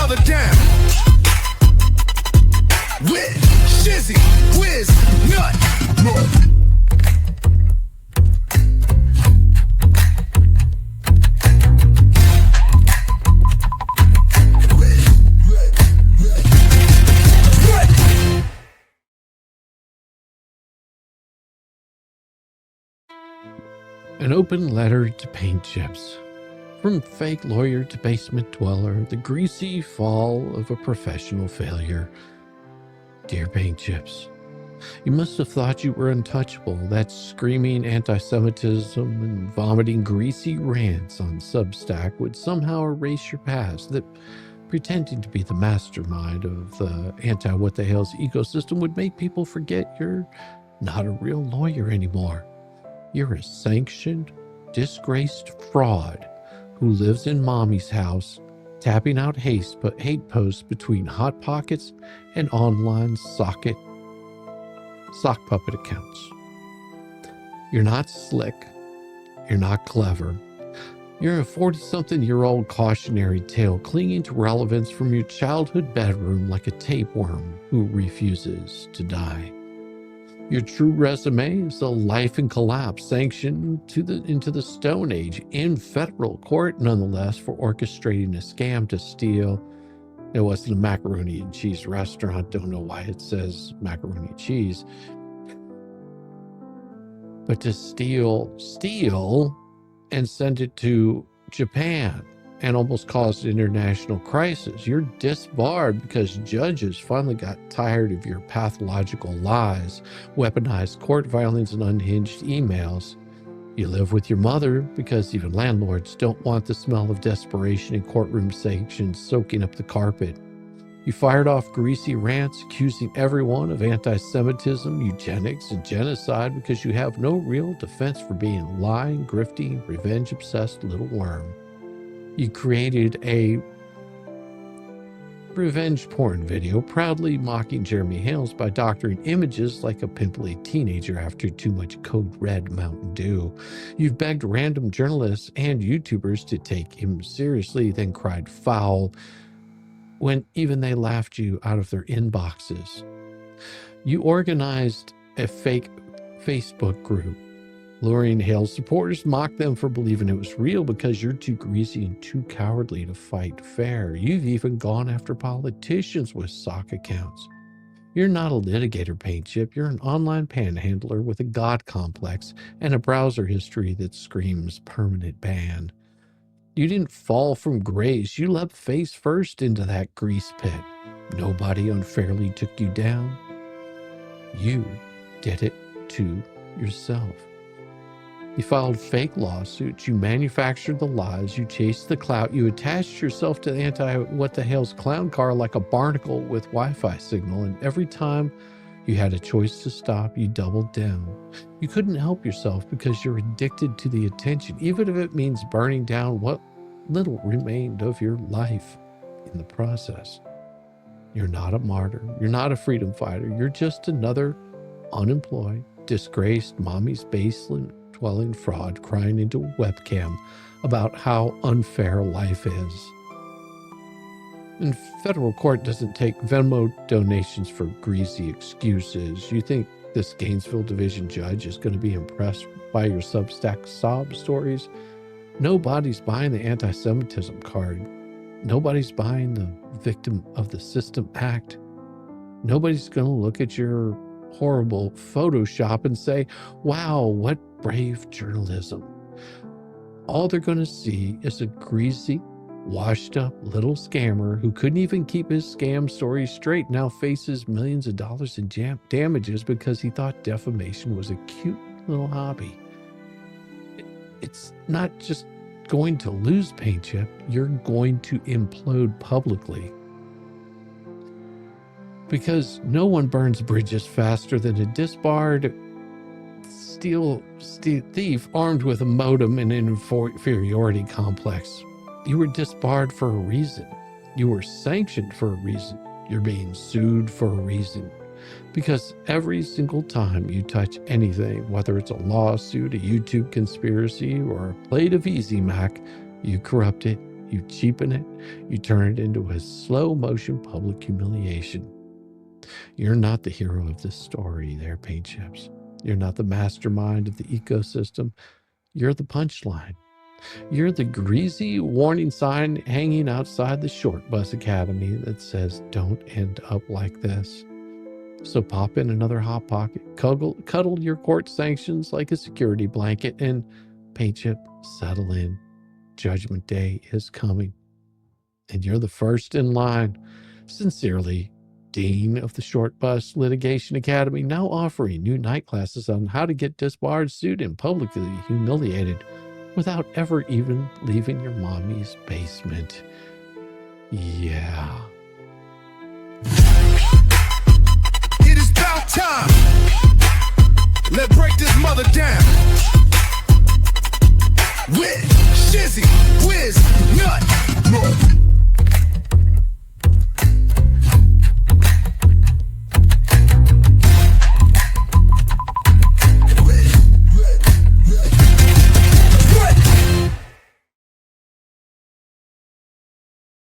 brother down. With Shizzy, Wiz, Nut. An open letter to paint chips. From fake lawyer to basement dweller, the greasy fall of a professional failure. Dear paint chips, you must have thought you were untouchable. That screaming antisemitism and vomiting greasy rants on Substack would somehow erase your past. That pretending to be the mastermind of the anti-what-the-hell's ecosystem would make people forget you're not a real lawyer anymore. You're a sanctioned, disgraced fraud who lives in mommy's house, tapping out hate posts between Hot Pockets and online sock puppet accounts. You're not slick. You're not clever. You're a 40-something-year-old cautionary tale clinging to relevance from your childhood bedroom like a tapeworm who refuses to die. Your true resume is a life in collapse sanctioned into the Stone Age in federal court, nonetheless, for orchestrating a scam to steal. It wasn't a macaroni and cheese restaurant. Don't know why it says macaroni and cheese. But to steal and send it to Japan and almost caused an international crisis. You're disbarred because judges finally got tired of your pathological lies, weaponized court violence, and unhinged emails. You live with your mother because even landlords don't want the smell of desperation and courtroom sanctions soaking up the carpet. You fired off greasy rants accusing everyone of anti-Semitism, eugenics, and genocide because you have no real defense for being a lying, grifting, revenge-obsessed little worm. You created a revenge porn video proudly mocking Jeremy Hales by doctoring images like a pimply teenager after too much Code Red Mountain Dew. You've begged random journalists and YouTubers to take him seriously, then cried foul when even they laughed you out of their inboxes. You organized a fake Facebook group. Luring Hale's supporters mocked them for believing it was real because you're too greasy and too cowardly to fight fair. You've even gone after politicians with sock accounts. You're not a litigator, paint chip. You're an online panhandler with a god complex and a browser history that screams permanent ban. You didn't fall from grace. You leapt face first into that grease pit. Nobody unfairly took you down. You did it to yourself. You filed fake lawsuits, you manufactured the lies, you chased the clout, you attached yourself to the anti-what-the-hell's clown car like a barnacle with Wi-Fi signal, and every time you had a choice to stop, you doubled down. You couldn't help yourself because you're addicted to the attention, even if it means burning down what little remained of your life in the process. You're not a martyr, you're not a freedom fighter, you're just another unemployed, disgraced mommy's basement dwelling fraud crying into a webcam about how unfair life is. And federal court doesn't take Venmo donations for greasy excuses. You think this Gainesville Division judge is going to be impressed by your Substack sob stories? Nobody's buying the anti-Semitism card. Nobody's buying the victim of the system act. Nobody's going to look at your horrible Photoshop and say, wow, what brave journalism. All they're going to see is a greasy, washed up little scammer who couldn't even keep his scam story straight, now faces millions of dollars in damages because he thought defamation was a cute little hobby. It's not just going to lose, paint chip, you're going to implode publicly. Because no one burns bridges faster than a disbarred steel thief armed with a modem and an inferiority complex. You were disbarred for a reason. You were sanctioned for a reason. You're being sued for a reason. Because every single time you touch anything, whether it's a lawsuit, a YouTube conspiracy, or a plate of Easy Mac, you corrupt it, You cheapen it. You turn it into a slow-motion public humiliation. You're not the hero of this story there, Paint Chips. You're not the mastermind of the ecosystem. You're the punchline. You're the greasy warning sign hanging outside the Short Bus Academy that says, don't end up like this. So pop in another Hot Pocket, cuddle your court sanctions like a security blanket, and Paint Chip, settle in. Judgment Day is coming. And you're the first in line. Sincerely, Dean of the Short Bus Litigation Academy, now offering new night classes on how to get disbarred, sued, and publicly humiliated without ever even leaving your mommy's basement. Yeah. It is about time. Let's break this mother down. With Shizzy, Whiz, Nut.